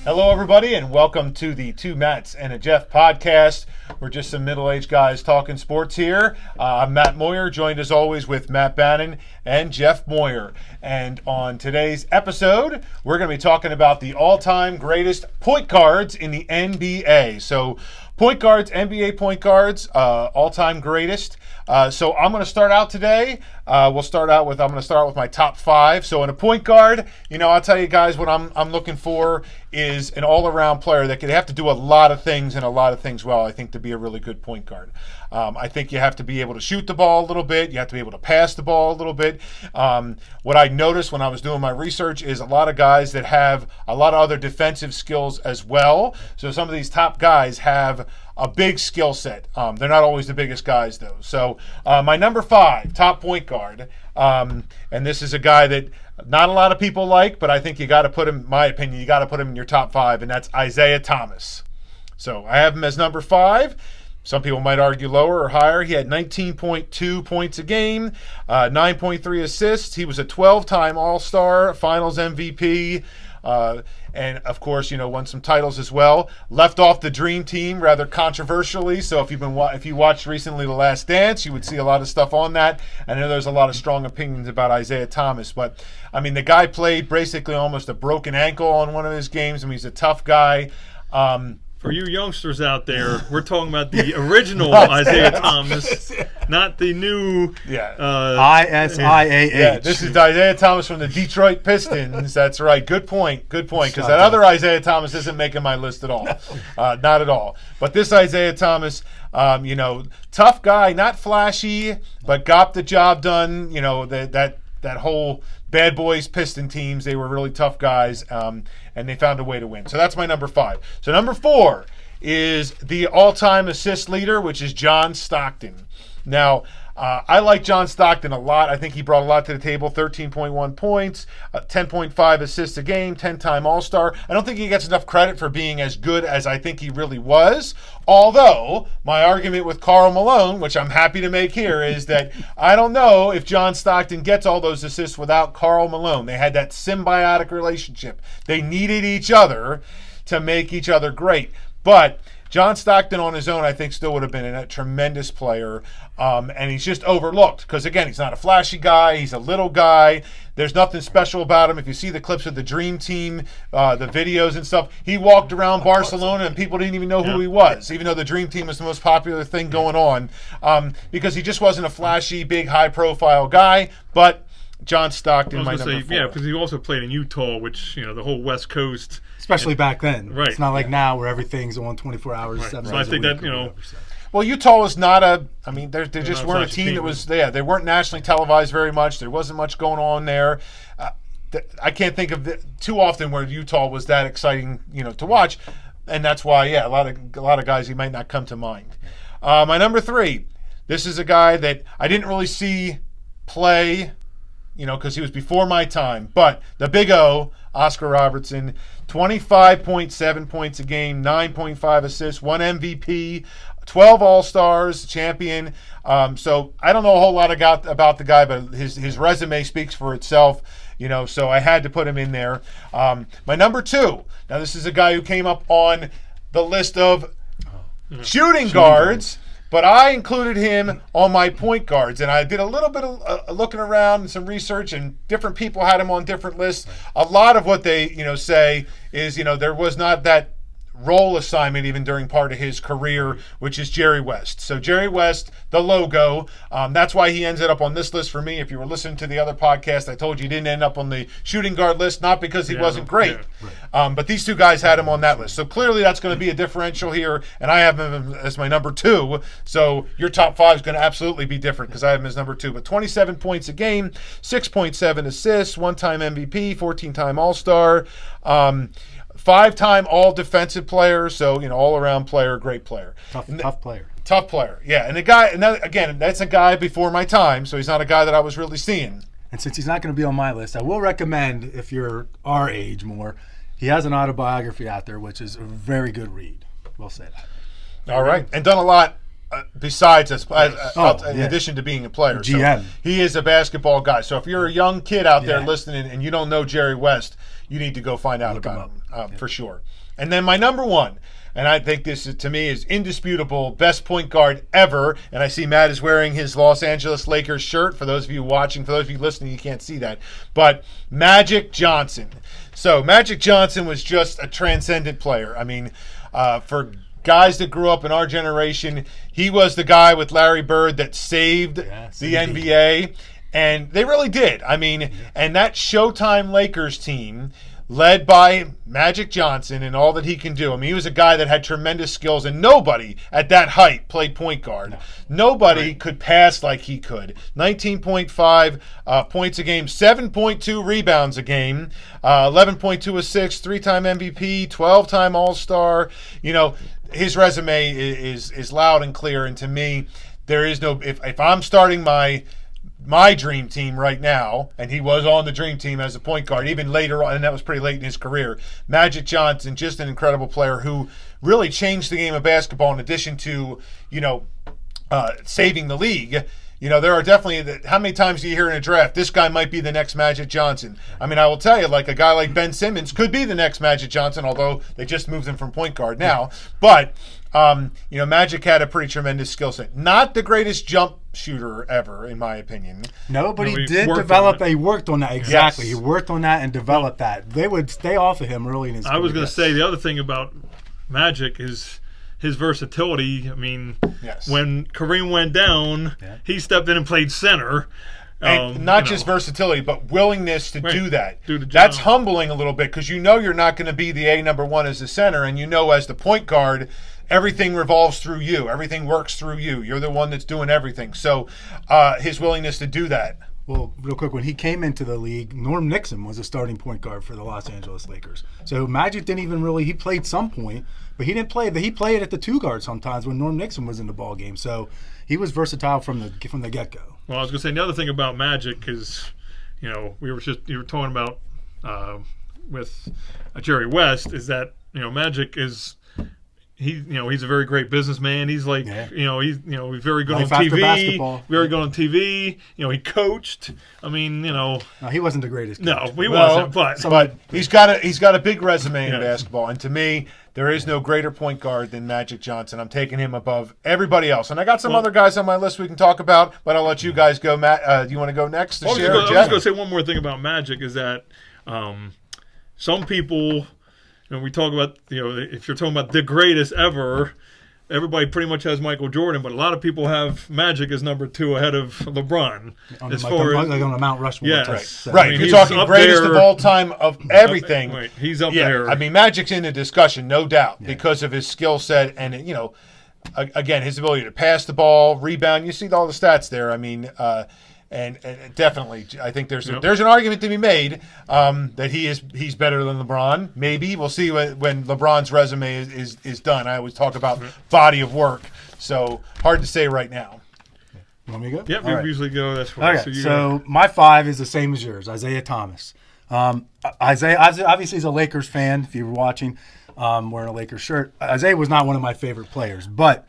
Hello, everybody, and welcome to the Two Matts and a Jeff podcast. We're just some middle-aged guys talking sports here. I'm Matt Moyer, joined as always with Matt Bannon and Jeff Moyer. And on today's episode, we're going to be talking about the all-time greatest point guards in the NBA. So, point guards, NBA point guards, all-time greatest. So I'm going to start out today. I'm going to start out with my top five. So in a point guard, I'll tell you guys what I'm looking for is an all-around player that could have to do a lot of things and a lot of things well, I think, to be a really good point guard. I think you have to be able to shoot the ball a little bit. You have to be able to pass the ball a little bit. What I noticed when I was doing my research is a lot of guys that have a lot of other defensive skills as well. So some of these top guys have a big skill set. They're not always the biggest guys, though. So my number five, top point guard, and this is a guy that not a lot of people like, but I think you got to put him, in my opinion, you got to put him in your top five, and that's Isaiah Thomas. So I have him as number five. Some people might argue lower or higher. He had 19.2 points a game, 9.3 assists. He was a 12-time All-Star, Finals MVP, and of course, won some titles as well. Left off the Dream Team rather controversially. So if you watched recently The Last Dance, you would see a lot of stuff on that. I know there's a lot of strong opinions about Isaiah Thomas, but I mean the guy played basically almost a broken ankle on one of his games. I mean he's a tough guy. For you youngsters out there, we're talking about the original Isaiah Thomas, not the new ISIAH. Yeah, this is Isaiah Thomas from the Detroit Pistons. That's right. Good point. Because that other Isaiah Thomas isn't making my list at all. Not at all. But this Isaiah Thomas, tough guy, not flashy, but got the job done. That whole Bad Boys Piston teams, they were really tough guys, and they found a way to win. So that's my number five. So number four is the all-time assist leader, which is John Stockton. Now, I like John Stockton a lot. I think he brought a lot to the table, 13.1 points, 10.5 assists a game, 10-time All-Star. I don't think he gets enough credit for being as good as I think he really was. Although, my argument with Karl Malone, which I'm happy to make here, is that I don't know if John Stockton gets all those assists without Karl Malone. They had that symbiotic relationship. They needed each other to make each other great. But John Stockton on his own, I think, still would have been a tremendous player, and he's just overlooked because, again, he's not a flashy guy. He's a little guy. There's nothing special about him. If you see the clips of the Dream Team, the videos and stuff, he walked around Barcelona and people didn't even know who he was, even though the Dream Team was the most popular thing going on, because he just wasn't a flashy, big, high-profile guy, but John Stockton, my number four. Yeah, because he also played in Utah, which, the whole West Coast. Especially back then. Right. It's not like now where everything's on 24 hours, Right. 7 So days I think a week that, or whatever, so. Well, Utah was not they just not a weren't a flashy team team. that was, they weren't nationally televised very much. There wasn't much going on there. I can't think of too often where Utah was that exciting, to watch. And that's why, a lot of guys, he might not come to mind. My number three, this is a guy that I didn't really see play, because he was before my time. But the Big O, Oscar Robertson, 25.7 points a game, 9.5 assists, 1 MVP, 12 All-Stars, champion. So I don't know a whole lot about the guy, but his resume speaks for itself. So I had to put him in there. My number two, now this is a guy who came up on the list of shooting guards. But I included him on my point guards, and I did a little bit of looking around and some research, and different people had him on different lists. A lot of what they, say is, there was not that role assignment even during part of his career, which is Jerry West. So Jerry West, the logo, that's why he ended up on this list for me. If you were listening to the other podcast, I told you he didn't end up on the shooting guard list, not because he wasn't great, but these two guys had him on that list. So clearly that's going to be a differential here, and I have him as my number two. So your top five is going to absolutely be different because I have him as number two. But 27 points a game, 6.7 assists, 1-time MVP, 14-time All-Star, 5-time all-defensive player, so, all-around player, great player. Tough player. Tough player, yeah. And the guy, again, that's a guy before my time, so he's not a guy that I was really seeing. And since he's not going to be on my list, I will recommend, if you're our age more, he has an autobiography out there, which is a very good read. We'll say that. All right. And done a lot besides in yeah. addition to being a player. GM. So he is a basketball guy. So if you're a young kid out there Yeah. listening and you don't know Jerry West, you need to go find out Look him about him for sure. And then my number one, and I think this is, to me, is indisputable best point guard ever. And I see Matt is wearing his Los Angeles Lakers shirt. For those of you watching, for those of you listening, you can't see that. But Magic Johnson. So Magic Johnson was just a transcendent player. I mean, for guys that grew up in our generation, he was the guy with Larry Bird that saved the NBA. And they really did. I mean, and that Showtime Lakers team, led by Magic Johnson and all that he can do. I mean, he was a guy that had tremendous skills, and nobody at that height played point guard. Nobody could pass like he could. 19.5 points a game, 7.2 rebounds a game, 11.2 assists, 3-time MVP, 12-time All-Star. You know, his resume is loud and clear, and to me, there is no – if I'm starting my dream team right now, and he was on the dream team as a point guard even later on, and that was pretty late in his career. Magic Johnson, just an incredible player who really changed the game of basketball in addition to, saving the league. You know, there are definitely, how many times do you hear in a draft, this guy might be the next Magic Johnson? I mean, I will tell you, like a guy like Ben Simmons could be the next Magic Johnson, although they just moved him from point guard now. But, Magic had a pretty tremendous skill set. Not the greatest jump shooter ever, in my opinion. No, but he he did worked develop. on it. He worked on that, exactly. Yes. He worked on that and developed that. They would stay off of him early in his career. I was going to say the other thing about Magic is his versatility. I mean, when Kareem went down, he stepped in and played center. And not just versatility, but willingness to do that. Do the job. That's humbling a little bit because you know you're not going to be the number one as the center, and you know as the point guard, everything revolves through you. Everything works through you. You're the one that's doing everything. So his willingness to do that. Well, real quick, when he came into the league, Norm Nixon was a starting point guard for the Los Angeles Lakers. So Magic didn't even really – he played some point, but he didn't play – he played at the two guard sometimes when Norm Nixon was in the ball game. So he was versatile from the get-go. Well, I was going to say the other thing about Magic is, you were talking about with Jerry West is that, Magic is – he's a very great businessman. He's like, he's very good Life on after TV. basketball. Very good on TV. He coached. I mean, No, he wasn't the greatest coach. No, he wasn't. But he's got a big resume in basketball, and to me, there is no greater point guard than Magic Johnson. I'm taking him above everybody else. And I got some other guys on my list we can talk about, but I'll let you guys go. Matt, do you want to go next to share? I was going to say one more thing about Magic is that some people, we talk about, if you're talking about the greatest ever, everybody pretty much has Michael Jordan, but a lot of people have Magic as number 2 ahead of LeBron. On a Mount Rushmore. Yes. Type. So. Right, you're talking greatest of all time of everything. Right, he's up there. I mean, Magic's in the discussion, no doubt, because of his skill set and, again, his ability to pass the ball, rebound. You see all the stats there. I mean, and definitely, I think there's an argument to be made that he's better than LeBron. Maybe we'll see when LeBron's resume is done. I always talk about body of work, so hard to say right now. You want me to go? Yep, we usually go this way. Okay, so my 5 is the same as yours, Isaiah Thomas. Isaiah obviously is a Lakers fan. If you were watching, wearing a Lakers shirt, Isaiah was not one of my favorite players, but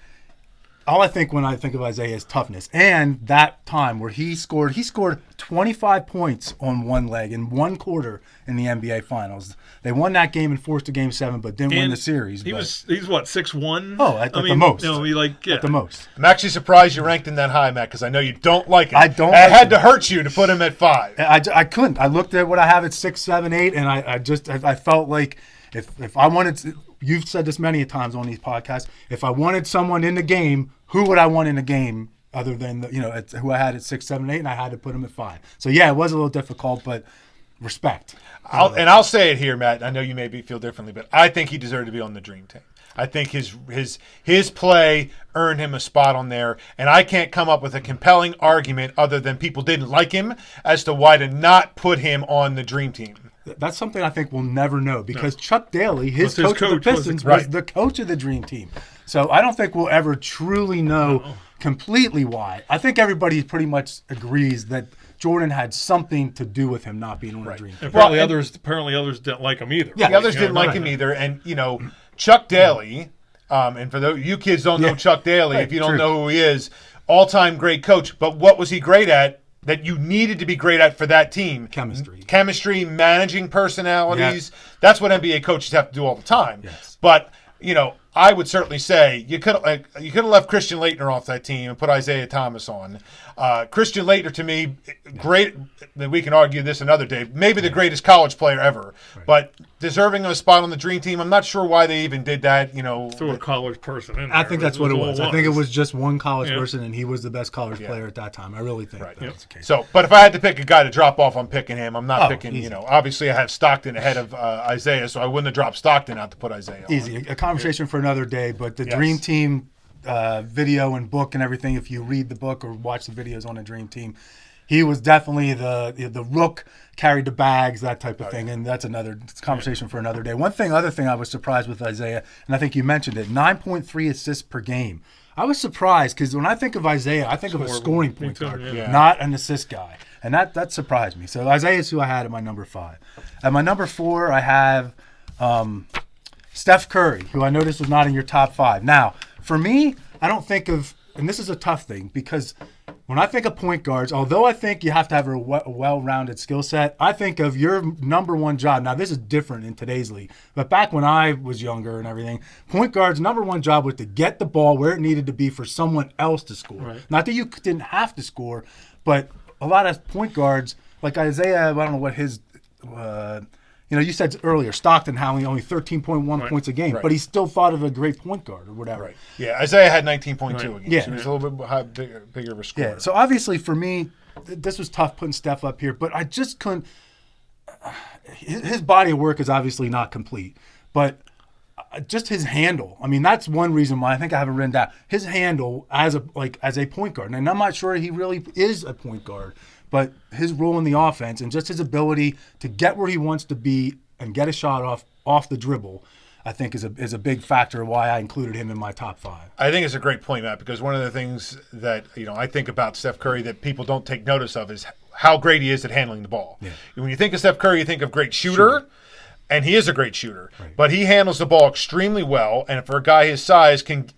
all I think when I think of Isaiah is toughness. And that time where he scored 25 points on one leg in one quarter in the NBA Finals. They won that game and forced to Game 7, but didn't win the series. He's what, 6'1"? Oh, at the most. At the most. I'm actually surprised you ranked him that high, Matt, because I know you don't like him. I don't. It had to hurt you to put him at 5. I couldn't. I looked at what I have at 6, 7, 8, and I felt like if I wanted to, you've said this many times on these podcasts, if I wanted someone in the game, who would I want in the game other than who I had at 6, 7, 8, and I had to put him at 5. So yeah, it was a little difficult, but respect. I'll say it here, Matt. I know you maybe feel differently, but I think he deserved to be on the Dream Team. I think his play earned him a spot on there, and I can't come up with a compelling argument other than people didn't like him as to why to not put him on the Dream Team. That's something I think we'll never know because Chuck Daly, his coach of the Pistons, was the coach of the Dream Team. So I don't think we'll ever truly know completely why. I think everybody pretty much agrees that Jordan had something to do with him not being on the Dream Team. Apparently others didn't like him either. Yeah, the others didn't like him either. And, Chuck Daly, and for those you kids don't know Chuck Daly, if you don't know who he is, all-time great coach. But what was he great at? that you needed to be great at for that team. Chemistry, managing personalities. Yeah. That's what NBA coaches have to do all the time. Yes. But, I would certainly say you could have left Christian Laettner off that team and put Isaiah Thomas on. Christian Laettner, to me, great. We can argue this another day. Maybe the greatest college player ever, but deserving of a spot on the Dream Team. I'm not sure why they even did that. Threw a college person in there. I think that's what it was. I think it was just one college person, and he was the best college player at that time. I really think that's the case. So, but if I had to pick a guy to drop off, I'm picking him. I'm not picking. Easy. Obviously I have Stockton ahead of Isaiah, so I wouldn't have dropped Stockton out to put Isaiah on. Easy. A conversation for another day, but the Dream Team video and book and everything, if you read the book or watch the videos on the Dream Team, he was definitely the rook, carried the bags, that type of thing, and that's another conversation for another day. Other thing I was surprised with Isaiah, and I think you mentioned it, 9.3 assists per game. I was surprised because when I think of Isaiah, I think of a scoring point guard, not an assist guy, and that surprised me. So Isaiah is who I had at my number 5. At my number 4, I have Steph Curry, who I noticed was not in your top 5. Now, for me, I don't think of, and this is a tough thing, because when I think of point guards, although I think you have to have a well-rounded skill set, I think of your number one job. Now, this is different in today's league, but back when I was younger and everything, point guard's number one job was to get the ball where it needed to be for someone else to score. Right. Not that you didn't have to score, but a lot of point guards, like Isaiah, I don't know what his you said earlier, Stockton having only 13.1 points a game, but he still thought of a great point guard or whatever. Right. Yeah, Isaiah had 19.2 again. Yeah. So he was a little bit bigger of a scorer. Yeah, so obviously for me, this was tough putting Steph up here, but I just couldn't. His body of work is obviously not complete, but just his handle. I mean, that's one reason why I think I have it written down. His handle as a point guard, and I'm not sure he really is a point guard, but his role in the offense and just his ability to get where he wants to be and get a shot off the dribble, I think is a big factor why I included him in my top 5. I think it's a great point, Matt, because one of the things that I think about Steph Curry that people don't take notice of is how great he is at handling the ball. Yeah. When you think of Steph Curry, you think of great shooter. And he is a great shooter, but he handles the ball extremely well. And for a guy his size, can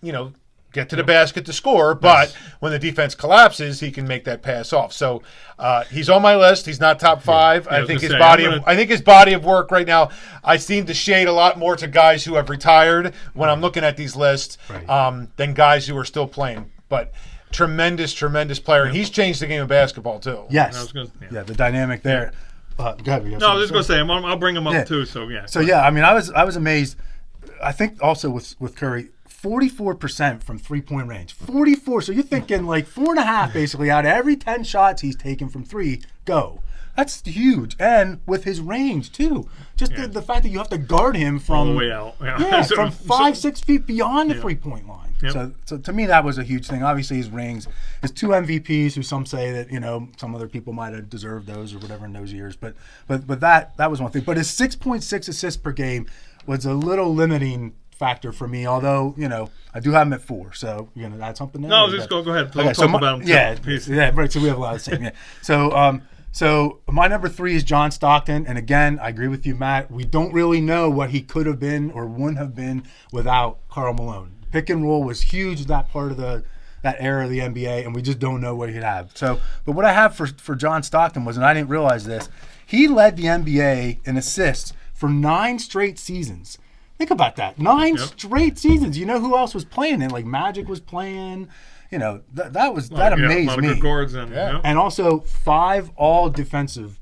get to the basket to score. But when the defense collapses, he can make that pass off. So he's on my list. He's not top 5. I think his body of work right now. I seem to shade a lot more to guys who have retired when I'm looking at these lists than guys who are still playing. But tremendous player, and he's changed the game of basketball too. Yes, the dynamic there. I was just going to say, I'll bring him up too. So yeah. So yeah, I mean, I was amazed. I think also with Curry, 44% from 3-point range. 44. So you're thinking like 4.5 basically out of every 10 shots he's taken from 3 go. That's huge, and with his range too. Just the fact that you have to guard him from all the way out. Yeah, from 5-6 feet beyond the 3-point line. Yep. So to me, that was a huge thing. Obviously, his rings, his 2 MVPs, who some say that some other people might have deserved those or whatever in those years. But that was one thing. But his 6.6 assists per game was a little limiting factor for me. Although I do have him at 4. So you're gonna add something there? No, just go ahead. Okay, talk about him. Yeah, right. So we have a lot of the same. So my number 3 is John Stockton, and again, I agree with you, Matt. We don't really know what he could have been or wouldn't have been without Karl Malone. Pick and roll was huge that part of that era of the NBA, and we just don't know what he'd have. So, but what I have for John Stockton was, and I didn't realize this, he led the NBA in assists for 9 straight seasons. Think about that, 9 straight seasons. You know who else was playing it? Like Magic was playing. That amazed a lot of me. Good guards and also 5 all defensive.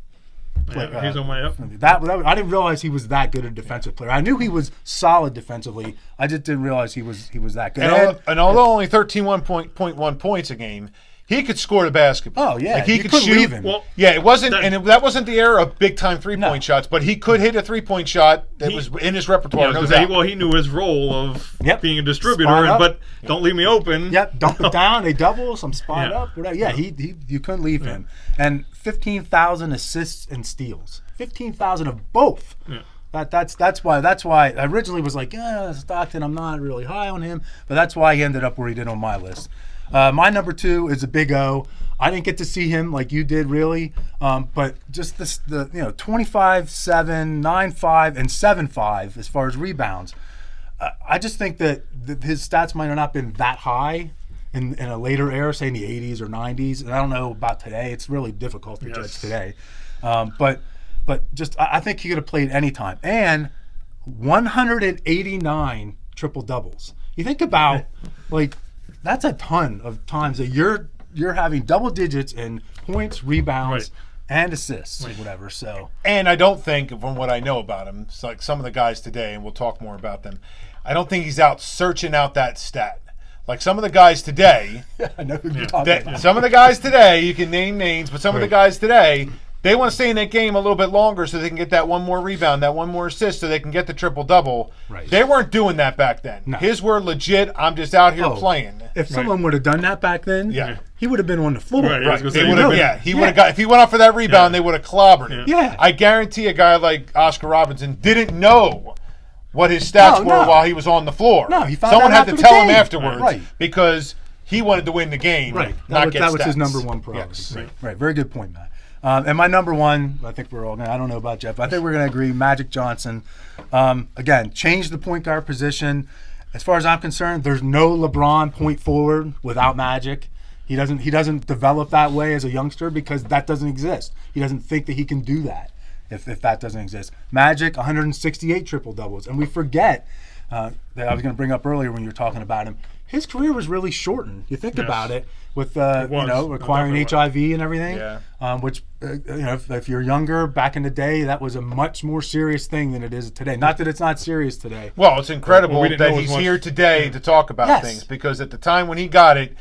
He's on my up. That I didn't realize he was that good a defensive player. I knew he was solid defensively. I just didn't realize he was that good. And although only 13.1 points a game, he could score the basketball. Oh yeah, like he you could shoot. Leave him. Well, yeah, it wasn't, that wasn't the era of big time 3-point shots, but he could hit a 3-point shot that was in his repertoire. He knew his role of being a distributor, but don't leave me open. Yep, dump it down. They double some spot up. Whatever. Yeah, he you couldn't leave him. And 15,000 assists and steals. 15,000 of both. Yeah. That's why I originally was like, Stockton, I'm not really high on him, but that's why he ended up where he did on my list. My number 2 is a Big O. I didn't get to see him like you did, really, but just the 25-7, 9-5, and 7-5 as far as rebounds. I just think that his stats might have not been that high in a later era, say in the 80s or 90s. And I don't know about today. It's really difficult to judge today. But just I think he could have played any time. And 189 triple doubles. You think about like that's a ton of times that you're having double digits in points, rebounds, and assists or whatever. So, and I don't think, from what I know about him, it's like some of the guys today, and we'll talk more about them, I don't think he's out searching out that stat. Like some of the guys today, I know who you're talking about. some of the guys today, you can name names, but some of the guys today, they want to stay in that game a little bit longer so they can get that one more rebound, that one more assist, so they can get the triple-double. Right. They weren't doing that back then. No. His were legit, I'm just out here playing. If someone would have done that back then, he would have been on the floor. Right, I was gonna say, He would have got, if he went up for that rebound, they would have clobbered him. Yeah. I guarantee a guy like Oscar Robertson didn't know what his stats were while he was on the floor. No, he found Someone out had to after the tell him game. afterwards Right. because he wanted to win the game, Right. not get That was stats. his number one priority. Yes. Right. Very good point, Matt. And my number one, I think we're all going to, I don't know about Jeff, but I think we're going to agree, Magic Johnson. Again, changed the point guard position. As far as I'm concerned, there's no LeBron point forward without Magic. He doesn't develop that way as a youngster because that doesn't exist. He doesn't think that he can do that if that doesn't exist. Magic, 168 triple doubles. And we forget that I was going to bring up earlier when you were talking about him. His career was really shortened. You think about it with acquiring HIV and everything. Yeah. Which if you're younger, back in the day, that was a much more serious thing than it is today. Not that it's not serious today. Well, it's incredible we didn't that know as he's much. here today to talk about things because at the time when he got it,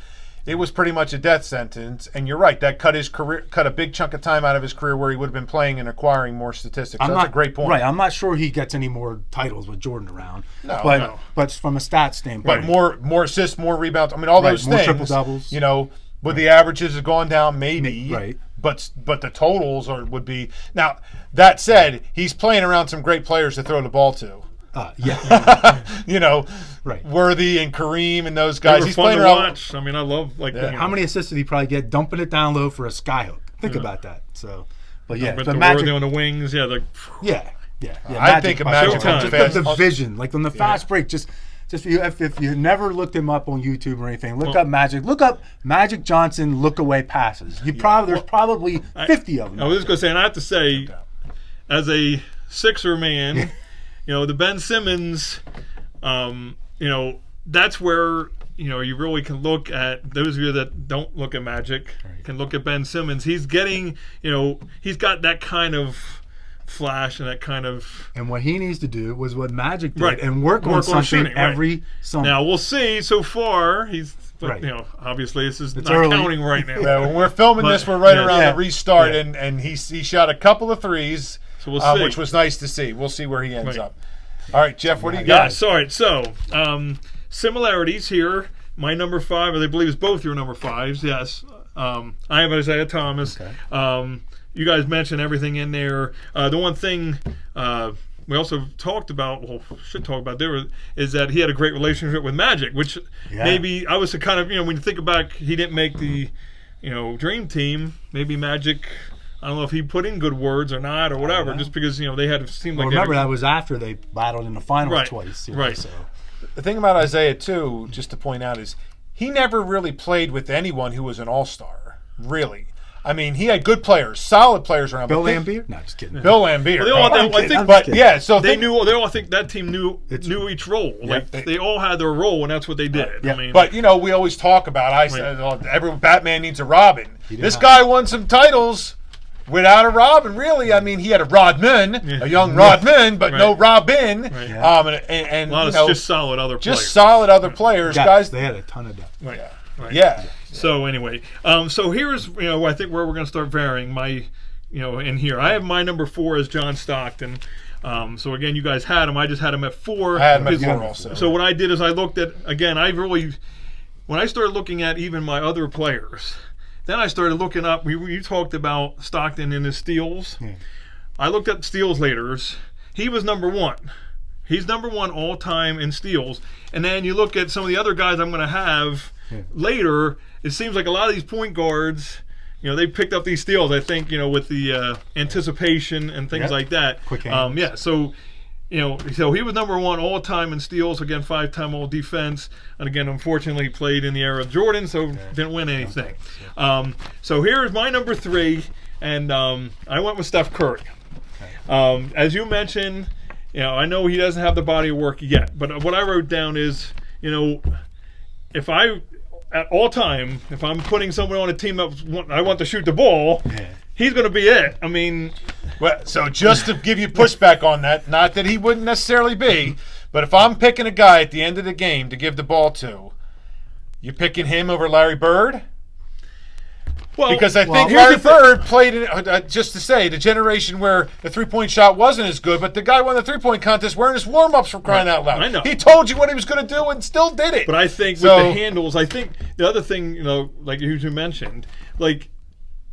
it was pretty much a death sentence. And you're right, that cut a big chunk of time out of his career where he would have been playing and acquiring more statistics. That's a great point. Right, I'm not sure he gets any more titles with Jordan around. No. But from a stats standpoint. But more assists, more rebounds. I mean, all those more things. triple doubles. Would the averages have gone down? Maybe. Right. But the totals would be. Now, that said, he's playing around some great players to throw the ball to. Right. Worthy and Kareem and those They guys. were He's fun playing to around. watch. I mean, I love How many assists did he probably get dumping it down low for a skyhook? Think about that. So, but But the the Magic, Worthy on the wings, yeah. I think of Magic Showtime. on Just the fast. vision, like on the fast break, just if you never looked him up on YouTube or anything, look up Magic Johnson look away passes. There's probably 50 of them. I was just going to say, and I have to say, as a Sixer man, the Ben Simmons, that's where you really can look at those of you that don't look at Magic can look at Ben Simmons. He's getting, he's got that kind of flash and that kind of. And what he needs to do was what Magic did Right. and work on something shooting, every summer. Now we'll see. So far, but Right. Obviously this is It's not early. counting right now. Yeah, when we're filming But- this, we're right yeah. around Yeah. the restart, Yeah. and he shot a couple of threes, So we'll see. which was nice to see. We'll see where he ends Right. up. All right, Jeff, what do you Yeah, got? sorry. So, similarities here. My number 5, I believe, is both your number 5s. Yes. I have Isaiah Thomas. Okay. You guys mentioned everything in there. The one thing we also talked about, should talk about there, is that he had a great relationship with Magic, which maybe I was kind of, when you think back, he didn't make the, dream team. Maybe Magic, I don't know if he put in good words or not or whatever, just because, they had seemed like. Remember, that was after they battled in the finals Right. twice. Right. So. The thing about Isaiah, too, just to point out, is he never really played with anyone who was an all-star, really. I mean, he had good players, solid players around. Bill but think- Laimbeer? No, just kidding. Bill Laimbeer. Well, they all- right? I think- I'm But kidding. yeah, so They all think that team knew each role. Like they- they all had their role, and that's what they did. Yeah. I mean, But we always talk about. I said, every Batman needs a Robin. This not. guy won some titles without a Robin. Really, I mean, he had a Rodman, a young Rodman, but no Robin. Right. And a lot of just solid other players. just solid other players, guys. They had a ton of depth. Right. Right. Yeah. So anyway, so here's I think where we're going to start varying my in here. I have my number 4 as John Stockton. So again, you guys had him. I just had him at 4. I had him at Because- 4 also. So what I did is I looked at again. When I started looking at even my other players, then I started looking up. You talked about Stockton and his steals. I looked at steals leaders. He was number 1. He's number 1 all time in steals. And then you look at some of the other guys I'm going to have later. It seems like a lot of these point guards, they picked up these steals. I think with the anticipation and things like that. Quick hands. So So he was number one all time in steals. Again, 5-time all defense, and again, unfortunately, played in the era of Jordan, so didn't win anything. So here's my number 3, and I went with Steph Curry. As you mentioned, I know he doesn't have the body of work yet, but what I wrote down is, if at all time, if I'm putting someone on a team that I want to shoot the ball, he's going to be it. I mean, well, so just to give you pushback on that, not that he wouldn't necessarily be, but if I'm picking a guy at the end of the game to give the ball to, you're picking him over Larry Bird? Well, because I think Larry Bird played in, just to say, the generation where the three-point shot wasn't as good, but the guy won the three-point contest wearing his warm-ups for crying out loud. I know. He told you what he was going to do and still did it. But I think with the handles, I think the other thing, like you mentioned, like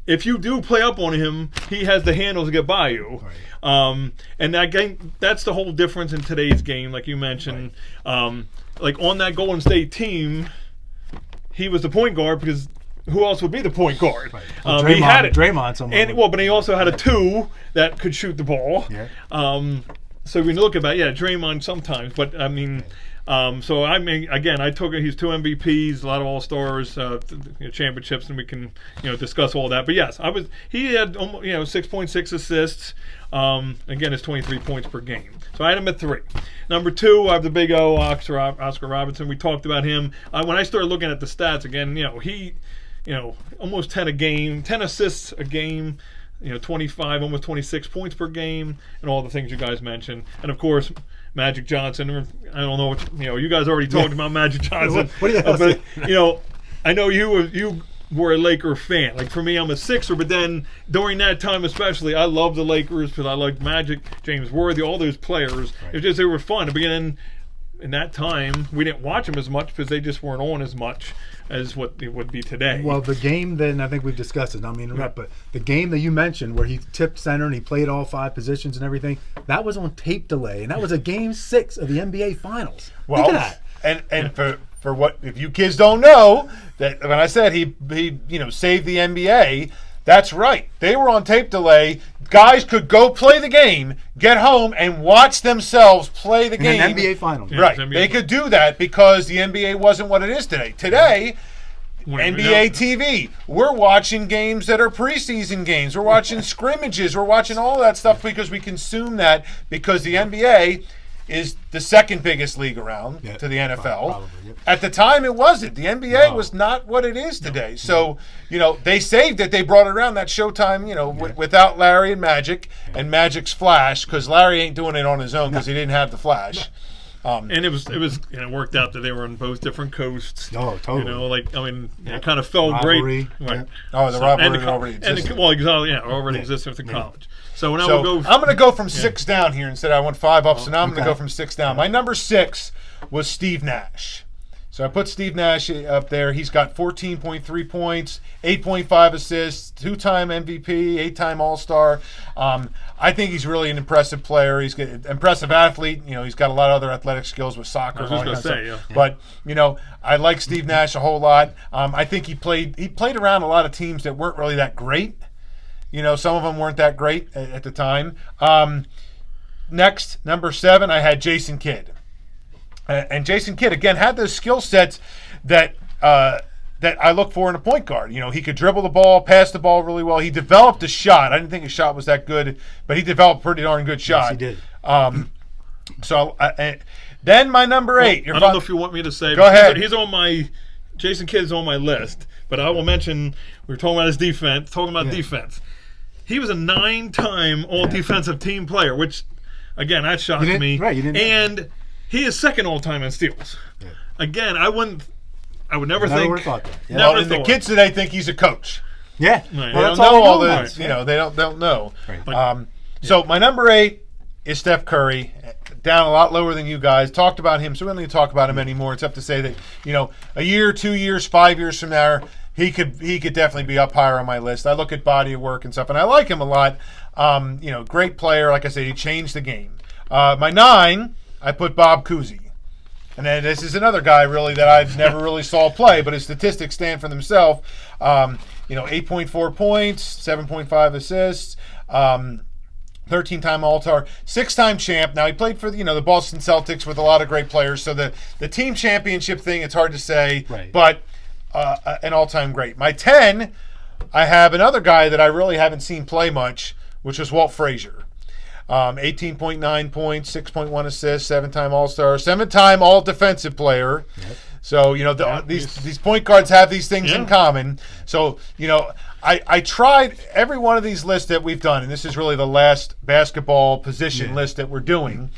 if you do play up on him, he has the handles to get by you. Right. And that game, that's the whole difference in today's game, like you mentioned. Right. Like on that Golden State team, he was the point guard because who else would be the point guard? Right. Well, he had it. Draymond, but he also had a 2 that could shoot the ball. Yeah. So when you look at Draymond sometimes, but I mean, so I mean, again, I took it. He's 2 MVPs, a lot of All Stars, championships, and we can discuss all that. But yes, he had 6.6 assists. Again, it's 23 points per game. So I had him at 3. Number 2, I have the big O, Oscar Robertson. We talked about him. When I started looking at the stats again, he, almost 10 a game, 10 assists a game, 25, almost 26 points per game, and all the things you guys mentioned. And of course, Magic Johnson. I don't know what you guys already talked about Magic Johnson. What do you but I know you were a Laker fan. Like for me, I'm a Sixer, but then during that time especially, I loved the Lakers because I liked Magic, James Worthy, all those players. Right. They were fun. But then in that time, we didn't watch them as much because they just weren't on as much as what it would be today. Well, the game then, I think we've discussed it, I mean, but the game that you mentioned where he tipped center and he played all 5 positions and everything, that was on tape delay, and that was a Game 6 of the NBA Finals. Well, look at that. And for what, if you kids don't know, that when I said he saved the NBA, that's right. They were on tape delay. Guys could go play the game, get home, and watch themselves play the game. In an NBA Finals. Right. They could do that because the NBA wasn't what it is today. Today, NBA TV, we're watching games that are preseason games. We're watching scrimmages. We're watching all that stuff because we consume that because the NBA is the second biggest league around to the NFL. Probably, yep. At the time, it wasn't. The NBA was not what it is today. So, they saved it. They brought it around that Showtime, without Larry and Magic and Magic's Flash, because Larry ain't doing it on his own because he didn't have the Flash. And it worked out that they were on both different coasts. Oh, totally. It kind of felt rivalry, great. Right. Oh, the rivalry already existed. Already existed with the college. So now we'll go. I'm going to go from 6 down here instead. I went 5 up, so now I'm going to go from 6 down. My number 6 was Steve Nash. So I put Steve Nash up there. He's got 14.3 points, 8.5 assists, 2-time MVP, 8-time All-Star. I think he's really an impressive player. He's an impressive athlete. He's got a lot of other athletic skills with soccer. I was going to say, yeah. But I like Steve Nash a whole lot. I think he played around a lot of teams that weren't really that great. Some of them weren't that great at the time. Next, number 7, I had Jason Kidd. And Jason Kidd, again, had those skill sets that I look for in a point guard. He could dribble the ball, pass the ball really well. He developed a shot. I didn't think his shot was that good, but he developed a pretty darn good shot. Yes, he did. Then my number 8. I don't know if you want me to say. Go ahead. Jason Kidd is on my list, but I will mention, we were talking about his defense, defense. He was a 9-time all-defensive team player, which, again, that shocked me. Right, you didn't know. And he is second all-time in steals. Yeah. Again, I would never think. Thought that. Yeah. Well, the kids today think he's a coach. Yeah. Right. They don't know all this. They don't know. Right. So my number 8 is Steph Curry. Down a lot lower than you guys. Talked about him, so we don't need to talk about him anymore. It's up to say that, a year, 2 years, 5 years from now, he could definitely be up higher on my list. I look at body of work and stuff, and I like him a lot. Great player. Like I said, he changed the game. My 9, I put Bob Cousy. And then this is another guy really that I never really saw play, but his statistics stand for themselves. 8.4 points, 7.5 assists, 13-time All-Star, 6-time champ. Now he played for the Boston Celtics with a lot of great players. So the team championship thing, it's hard to say, Right. but an all-time great. My 10, I have another guy that I really haven't seen play much, which was Walt Frazier. 18.9 points, 6.1 assists, 7-time All-Star, 7-time All-Defensive Player. Yep. So, these point guards have these things in common. So, I tried every one of these lists that we've done, and this is really the last basketball position list that we're doing.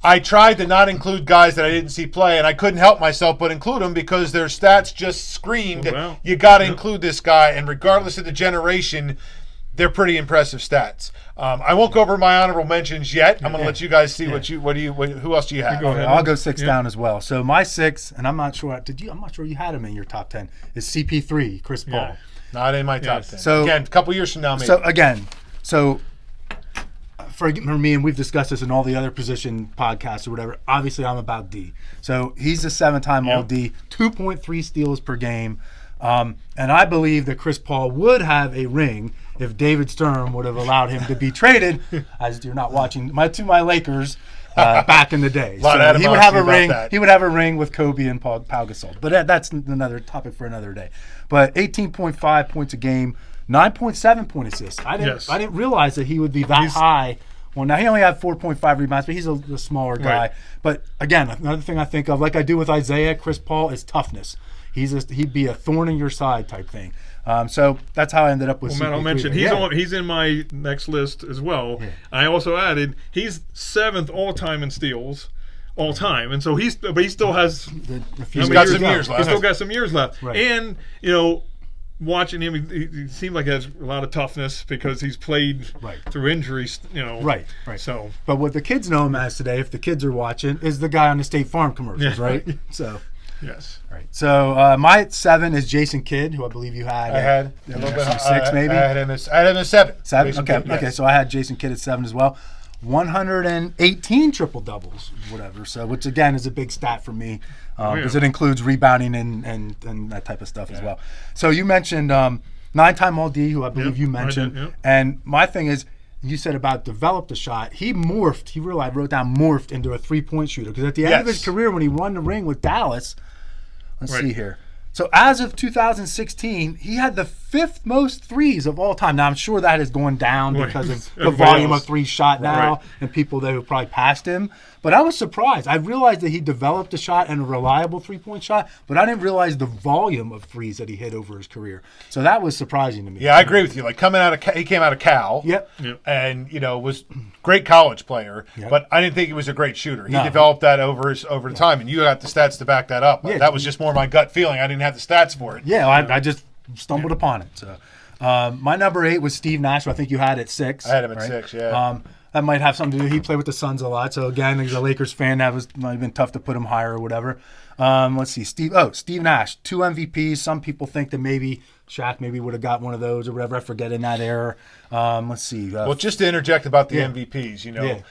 I tried to not include guys that I didn't see play, and I couldn't help myself but include them because their stats just screamed, you got to include this guy, and regardless of the generation, they're pretty impressive stats. I won't go over my honorable mentions yet. I'm going to let you guys see who else do you have? Go ahead. I'll go 6 down as well. So my 6, and I'm not sure you had him in your top 10, is CP3, Chris Paul. Yeah. Not in my top 10. So again, a couple years from now, maybe. So for me, and we've discussed this in all the other position podcasts or whatever, obviously I'm about D. So he's a 7-time All-D, 2.3 steals per game. And I believe that Chris Paul would have a ring if David Stern would have allowed him to be traded, as you're not watching, to my Lakers back in the day. So he would have a ring. He would have a ring with Kobe and Pau Gasol. But that's another topic for another day. But 18.5 points a game, 9.7 point assists. I didn't realize that he would be that high. Well, now he only had 4.5 rebounds, but he's a smaller guy. Right. But again, another thing I think of, like I do with Isaiah, Chris Paul, is toughness. He'd be a thorn in your side type thing. So that's how I ended up with. Well, Matt, I'll mention he's in my next list as well. Yeah. I also added he's 7th all time in steals, all time, and so he still has he's got some years left. He's still got some years left, right. And watching him, he seemed like he has a lot of toughness because he's played through injuries. Right. So, but what the kids know him as today, if the kids are watching, is the guy on the State Farm commercials, right? So. Yes. Right. So my 7 is Jason Kidd, who I believe you had. I had a little bit 6, maybe. I had him as 7. 7. Okay. So I had Jason Kidd at 7 as well. 118 triple doubles, whatever. So which again is a big stat for me because it includes rebounding and that type of stuff as well. So you mentioned 9-time All-D, who I believe you mentioned, I did. And my thing is. You said about developed a shot. He morphed. He really, I wrote down morphed into a 3-point shooter because at the end of his career, when he won the ring with Dallas, let's see here. So as of 2016, he had the 5th most threes of all time. Now I'm sure that is going down because of the volume of threes shot now and people that have probably passed him. But I was surprised. I realized that he developed a shot and a reliable 3-point shot, but I didn't realize the volume of threes that he hit over his career. So that was surprising to me. Yeah, I agree with you. Like he came out of Cal. Yep. And was great college player, but I didn't think he was a great shooter. He developed that over the time, and you got the stats to back that up. Yeah, that was just more my gut feeling. I didn't have the stats for it. Yeah, I just stumbled upon it. So my number 8 was Steve Nash, who I think you had at 6. I had him at 6, yeah. That might have something to do. He played with the Suns a lot. So, again, he's a Lakers fan. That might have been tough to put him higher or whatever. Let's see. Steve Nash, 2 MVPs. Some people think that maybe Shaq would have got one of those or whatever. I forget in that era. Let's see. Well, just to interject about the MVPs,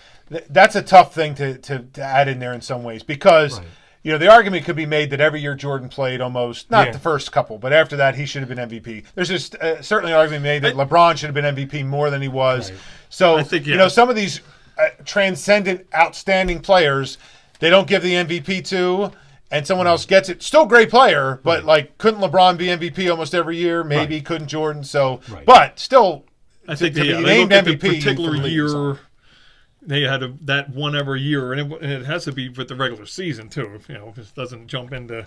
that's a tough thing to add in there in some ways because the argument could be made that every year Jordan played almost, not the first couple, but after that he should have been MVP. There's just certainly an argument made that LeBron should have been MVP more than he was. Right. So, I think, some of these transcendent, outstanding players, they don't give the MVP to, and someone else gets it. Still great player, but couldn't LeBron be MVP almost every year? Maybe couldn't Jordan. So, but still, I think to be they named look at MVP the particular for the year. They had that one every year, and it has to be with the regular season too. If it doesn't jump into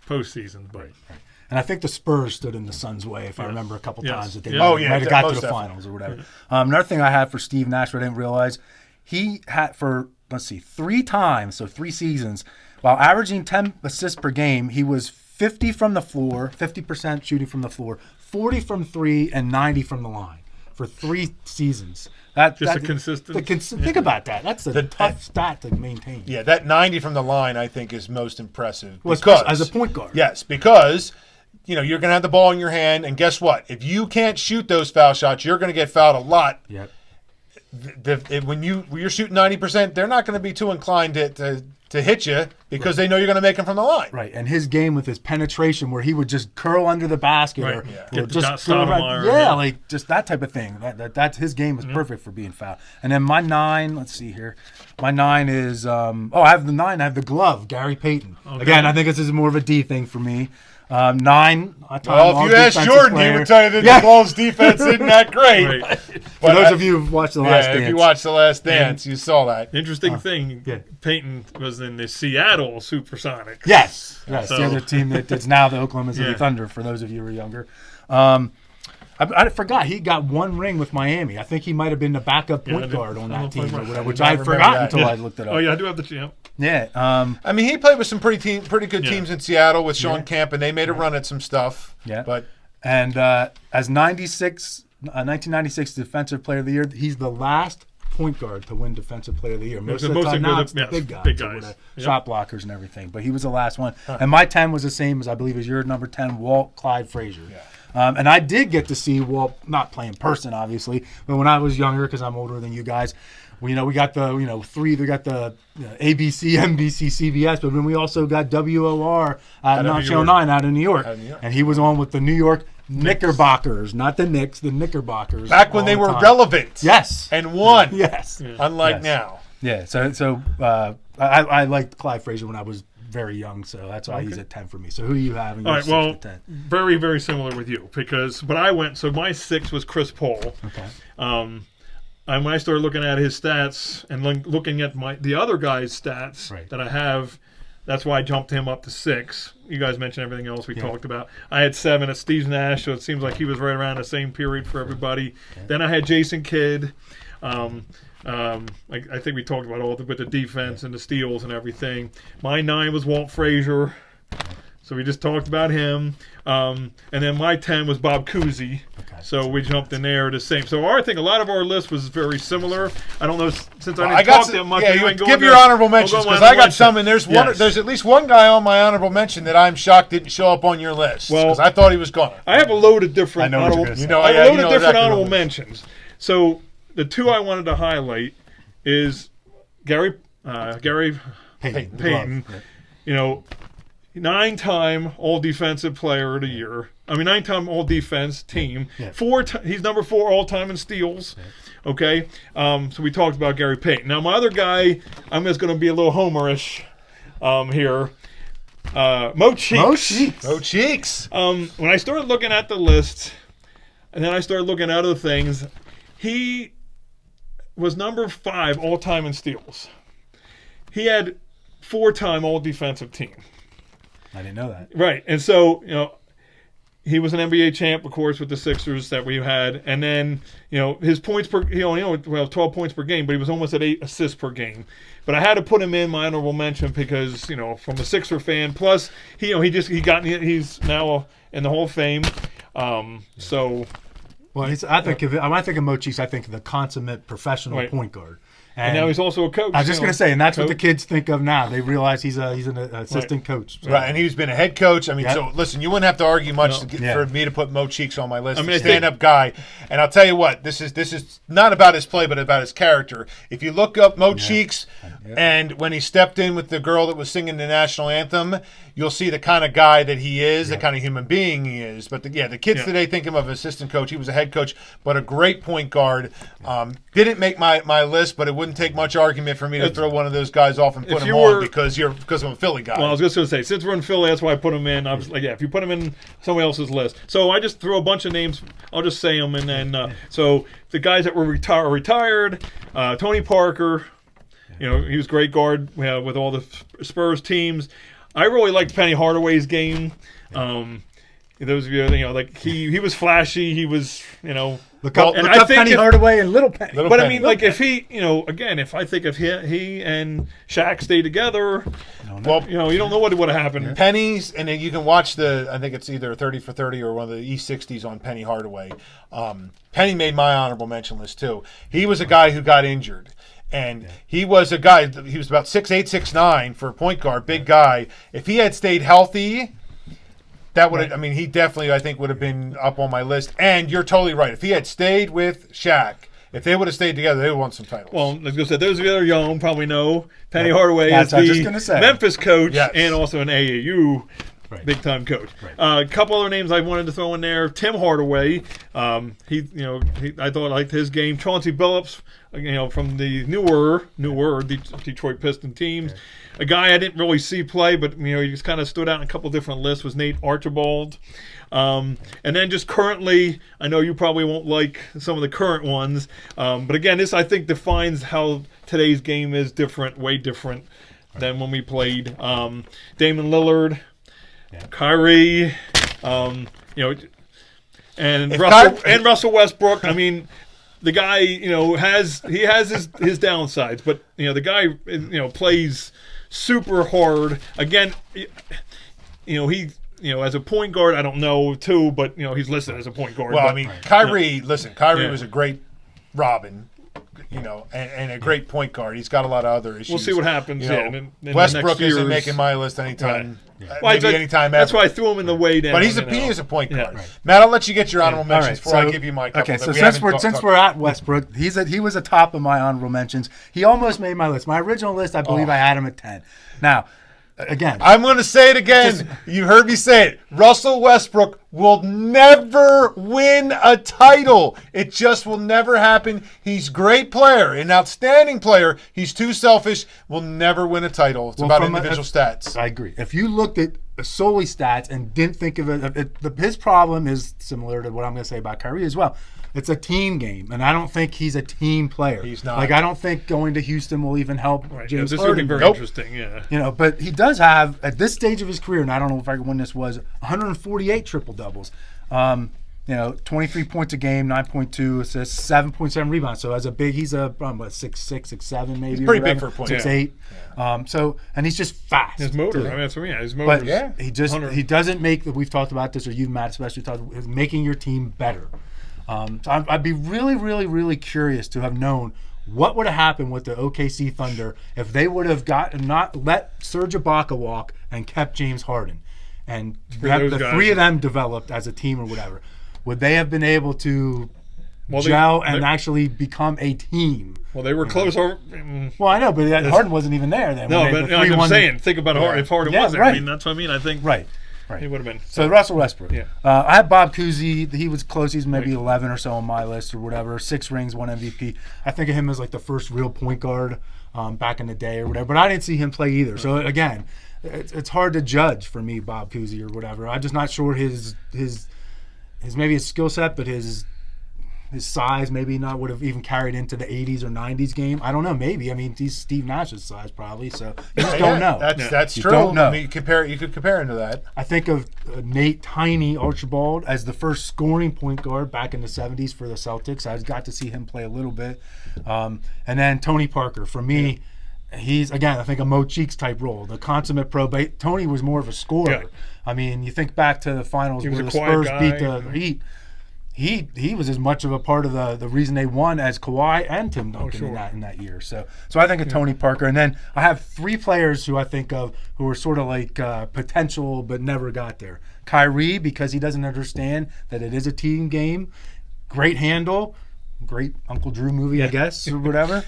postseason, but. And I think the Spurs stood in the Suns' way, if I remember a couple times that they might have got to the finals or whatever. Another thing I had for Steve Nash, I didn't realize, he had for 3 times, so 3 seasons, while averaging 10 assists per game, he was 50 from the floor, 50% shooting from the floor, 40 from 3, and 90 from the line for 3 seasons. Just a consistent. Think about that. That's a tough stat to maintain. Yeah, that 90 from the line, I think, is most impressive. Because as a point guard. Yes, because you're going to have the ball in your hand, and guess what? If you can't shoot those foul shots, you're going to get fouled a lot. Yep. When you're shooting 90%, they're not going to be too inclined to to hit you because they know you're going to make them from the line. Right, and his game with his penetration, where he would just curl under the basket, Right. or, Yeah. or Get the just Stoudemire, yeah, yeah. like just that type of thing. That's his game is perfect for being fouled. And then my 9, let's see here, my 9 is I have the 9. I have the glove, Gary Payton. Okay. Again, I think this is more of a D thing for me. 9. Well, if you ask Jordan, he would tell you that the Bulls defense isn't that great. Right. For those of you who've watched The Last Dance. if you watched The Last Dance, you saw that. Interesting thing, yeah. Peyton was in the Seattle Supersonics. Yes, So- the other team that's now the Oklahoma City Yeah. Thunder, for those of you who are younger. I forgot he got 1 ring with Miami. I think he might have been the backup I point did. guard on I that don't team, or remember. whatever, which I I remember forgot that. until I looked it up. Oh, yeah, I do have the Yeah, I mean, he played with some pretty good Yeah. teams in Seattle with Sean Yeah. Kemp, and they made a run at some stuff. Yeah. But and as 1996 Defensive Player of the Year, he's the last point guard to win Defensive Player of the Year. Most of the most time of now the- it's the yes, big guys, big or guys. whatever, Yep. shot blockers and everything. But he was the last one. And my 10 was the same as I believe as your number 10, Walt Clyde Frazier. And I did get to see Walt, not play in person, obviously, but when I was younger, because I'm older than you guys, we got the we got the ABC, NBC, CBS, but then we also got WOR Out of New Channel York. 9 out of New York, Out of New York. and he was on with the New York Knickerbockers, not the Knicks, the Knickerbockers. back when all they the were time. relevant Yes. and won, Yes. unlike Yes. now. Yeah. So I liked Clyde Frazier when I was very young, so that's why he's at 10 for me. So who do you have in your All right, 6 well, to 10? very, very similar with you because but I went. So my 6 was Chris Paul. Okay. And when I started looking at his stats and looking at the other guys' stats Right. that I have, that's why I jumped him up to 6. You guys mentioned everything else we talked about. I had 7 at Steve Nash, so it seems like he was right around the same period for everybody. Then I had Jason Kidd. I think we talked about with the defense and the steals and everything. My 9 was Walt Frazier. So we just talked about him. And then my 10 was Bob Cousy. So we jumped in there the same. So I think a lot of our list was very similar. I don't know, since I didn't talk that much. Yeah, you you ain't give going your there. honorable I'll mentions go because my I got honorable some, and there's one. Yes. There's at least one guy on my honorable mention that I'm shocked didn't show up on your list. Well, because I thought he was gonna. I have a load of different I know what you're honorable, gonna say. You know, I have yeah, a you load know of different exactly honorable what it is. mentions. So the 2 I wanted to highlight is Gary Payton. Payton. Glove. You know, 9-time All Defensive Player of the Year. I mean, 9-time All Defense team. Yeah. He's number 4 all time in steals. Okay, so we talked about Gary Payton. Now my other guy, I'm just going to be a little homerish here. Mo Cheeks. Mo Cheeks. Oh, cheeks. When I started looking at the list, and then I started looking at other things, he was number 5 all time in steals. He had 4-time All Defensive Team. I didn't know that. Right, and so he was an NBA champ, of course, with the Sixers that we had, and then his points per 12 points per game, but he was almost at 8 assists per game. But I had to put him in my honorable mention because from a Sixer fan. Plus, he's now in the Hall of Fame. So Well, when I think of Mo Cheeks, I think of the consummate professional Right. point guard. and now he's also a coach. I was just going to say, and that's what the coach. kids think of now. They realize he's an assistant coach. So. Right, and he's been a head coach. I mean, Yep. so listen, you wouldn't have to argue much Yeah. for me to put Mo Cheeks on my list. I mean, He's I a think- stand-up guy, and I'll tell you what, this is not about his play, but about his character. If you look up Mo Cheeks, and when he stepped in with the girl that was singing the national anthem, you'll see the kind of guy that he is, the kind of human being he is. But the kids Yeah. today think him of assistant coach. He was a head coach, but a great point guard. Didn't make my list, but it wouldn't take much argument for me to throw one of those guys off and put if him you on were- because I'm a Philly guy. Well, I was just going to say, since we're in Philly, that's why I put him in. I was like, if you put him in somebody else's list. So I just threw a bunch of names. I'll just say them. And then, so the guys that were retired, Tony Parker, he was a great guard with all the Spurs teams. I really liked Penny Hardaway's game. Those of you, like he was flashy. He was, Look up, and look I up think Penny if- Hardaway and Little Penny. Little But I Penny. mean, like if he, again, if I think if he and Shaq stay together, Well, you don't know what would have happened. Pennies, and then you can watch I think it's either 30 for 30 or one of the E60s on Penny Hardaway. Penny made my honorable mention list too. He was a guy who got injured. And he was a guy, he was about 6'8", 6'9", for a point guard, big guy. If he had stayed healthy, that would he definitely, I think, would have been up on my list. And you're totally right. If he had stayed with Shaq if they would have stayed together, they would have won some titles. Well, like I said, those of you that are young probably know Penny Hardaway That's is what I was just gonna the say. Memphis coach Yes. and also an AAU Right. big time coach. Right. A couple other names I wanted to throw in there. Tim Hardaway, I thought I liked his game. Chauncey Billups, from the newer Detroit Piston teams. A guy I didn't really see play, but he just kind of stood out in a couple different lists was Nate Archibald. And then just currently, I know you probably won't like some of the current ones, but again, this I think defines how today's game is different, way different than when we played. Damon Lillard, Kyrie, and Russell Westbrook. I mean, the guy, has his downsides, but the guy, plays super hard. Again, he. As a point guard, I don't know too, but he's listed as a point guard. Well, but, I mean, Kyrie. Listen, Kyrie Yeah. was a great Robin, and a great point guard. He's got a lot of other issues. We'll see what happens. In the Westbrook next isn't years. making my list anytime. Well, Maybe anytime that's ever. why I threw him in the way down. But he is a point guard. Yeah. Right. Matt, I'll let you get your honorable All mentions right, before I give you my couple. Okay, that so we since haven't we're talked at Westbrook, he was a top of my honorable mentions. He almost made my list. My original list, I believe, I had him at 10. Now, again, I'm going to say it again. You heard me say it. Russell Westbrook will never win a title. It just will never happen. He's a great player, an outstanding player. He's too selfish. Will never win a title. It's about individual stats. I agree. If you looked at solely stats and didn't think of his problem is similar to what I'm going to say about Kyrie as well. It's a team game, and I don't think he's a team player. He's not. Like, I don't think going to Houston will even help James this Harden. will be very interesting. Yeah. But he does have, at this stage of his career, and I don't know if I can win this, was 148 triple doubles. 23 points a game, 9.2 assists, 7.7 rebounds. So as a big, he's a 6'6", 6'7", maybe. He's pretty big for a point. 6'8". And he's just fast. His motor. too. I mean, that's what I mean. His motor. But he doesn't make. We've talked about this, or you, Matt, especially talked about making your team better. So I'd be really, really, really curious to have known what would have happened with the OKC Thunder if they would have not let Serge Ibaka walk and kept James Harden, and the three of them developed as a team or whatever. Would they have been able to gel and actually become a team? Well, they were close. Well, I know, but Harden wasn't even there then. No, but I'm saying, think about if Harden was there. Right. I mean, that's what I mean. I think Right. he would have been. So Russell Westbrook. Yeah. I had Bob Cousy. He was close. He's maybe 11 or so on my list or whatever. 6 rings, 1 MVP. I think of him as like the first real point guard back in the day or whatever. But I didn't see him play either. So again, it's hard to judge for me, Bob Cousy or whatever. I'm just not sure his maybe his skill set, but his size maybe not would have even carried into the 80s or 90s game. I don't know. Maybe. I mean, he's Steve Nash's size probably. So you just don't know. That's You true. don't know. I mean, you could compare him to that. I think of Nate Tiny Archibald as the first scoring point guard back in the 70s for the Celtics. I got to see him play a little bit. And then Tony Parker. For me, he's, again, I think a Mo Cheeks type role, the consummate pro. But Tony was more of a scorer. Yeah. I mean, you think back to the finals where the quiet Spurs guy. beat the Heat. He was as much of a part of the reason they won as Kawhi and Tim Duncan in that year. So I think of Tony Parker, and then I have 3 players who I think of who are sort of like potential but never got there. Kyrie, because he doesn't understand that it is a team game. Great handle, great Uncle Drew movie, I guess, or whatever.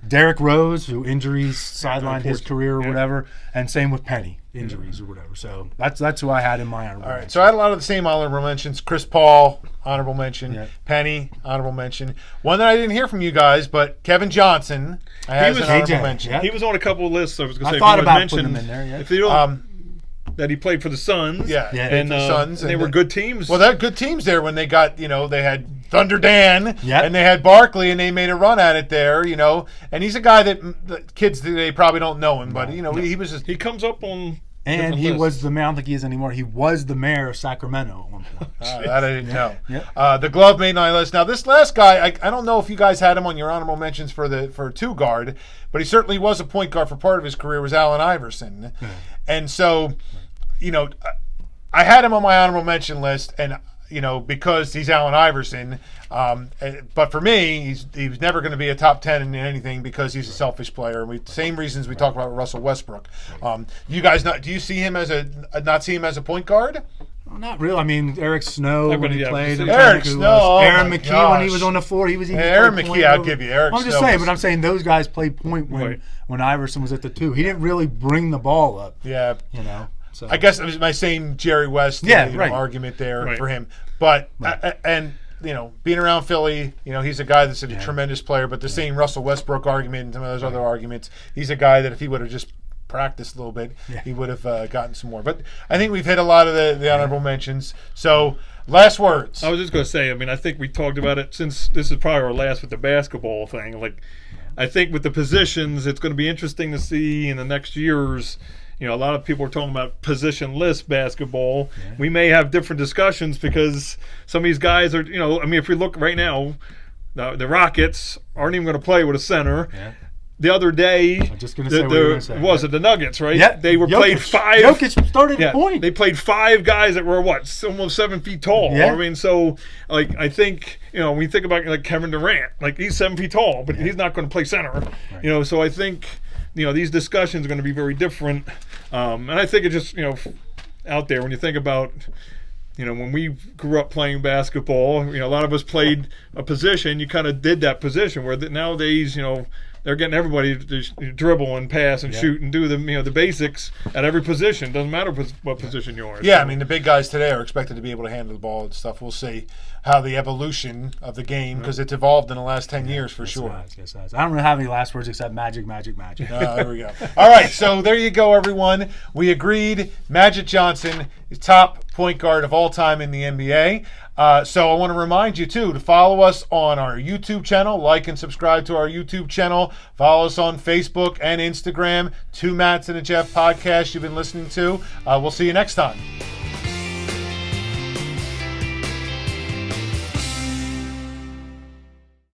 Derrick Rose, who injuries sidelined his career or whatever, and same with Penny, injuries or whatever. So that's who I had in my honorable All right, mention. so I had a lot of the same honorable mentions. Chris Paul, honorable mention. Yeah. Penny, honorable mention. One that I didn't hear from you guys, but Kevin Johnson, I had as an honorable AJ, mention. yeah. He was on a couple of lists. I was going to say. thought if you about mention, putting him in there, yeah. If you don't, that he played for the Suns. Yeah, and the Suns, and they were good teams. Well, they had good teams there when they got, they had Thunder Dan, Yep. and they had Barkley, and they made a run at it there, And he's a guy that the kids today probably don't know him, but he was just. he comes up on. And different he lists. was I don't think he is anymore. He was the mayor of Sacramento at one point. That I didn't know. Yeah. The glove made my list. Now this last guy, I don't know if you guys had him on your honorable mentions for 2 guard, but he certainly was a point guard for part of his career. Was Allen Iverson, and so, I had him on my honorable mention list, and because he's Allen Iverson. But for me, he was never going to be a top 10 in anything because he's a selfish player. Same reasons we talk about Russell Westbrook. You guys do you see him not see him as a point guard? Well, not really. I mean, Eric Snow when he yeah, played. I'm Eric trying to think who it Snow, was. oh Aaron my McKee when he gosh. was on the floor. He was even Aaron played McKee, point I'll over. give you. Eric I'm just Snow saying, was- but I'm saying those guys played point Right. when Iverson was at the 2. He didn't really bring the ball up. Yeah. You know. So I guess it was my same Jerry West Right. argument there Right. for him. But, and, being around Philly, he's a guy that's a tremendous player, but the same Russell Westbrook argument and some of those other arguments, he's a guy that if he would have just practiced a little bit, he would have gotten some more. But I think we've hit a lot of the honorable mentions. So, last words. I was just going to say, I think we talked about it since this is probably our last with the basketball thing. Like, I think with the positions, it's going to be interesting to see in the next years. A lot of people are talking about positionless basketball. Yeah. We may have different discussions because some of these guys are, if we look right now, the Rockets aren't even going to play with a center. Yeah. The other day, I'm just going to say what you're going to say. Was it the Nuggets, right? Yeah. They were Jokic. played 5. Jokic started point. They played 5 guys that were almost 7 feet tall. Yeah. So I think when you think about like Kevin Durant, like he's 7 feet tall, but he's not going to play center. Right. So I think these discussions are going to be very different, and I think it just out there when you think about. When we grew up playing basketball, a lot of us played a position. You kind of did that position. Where nowadays, they're getting everybody to dribble and pass and shoot and do the basics at every position. Doesn't matter what position you are. Yeah, the big guys today are expected to be able to handle the ball and stuff. We'll see how the evolution of the game, because it's evolved in the last 10 years for sure. Yes. I don't really have any last words except magic. There we go. All right, so there you go, everyone. We agreed Magic Johnson is top point guard of all time in the NBA. So I want to remind you, too, to follow us on our YouTube channel. Like and subscribe to our YouTube channel. Follow us on Facebook and Instagram. 2 Matts and a Jeff podcast you've been listening to. We'll see you next time.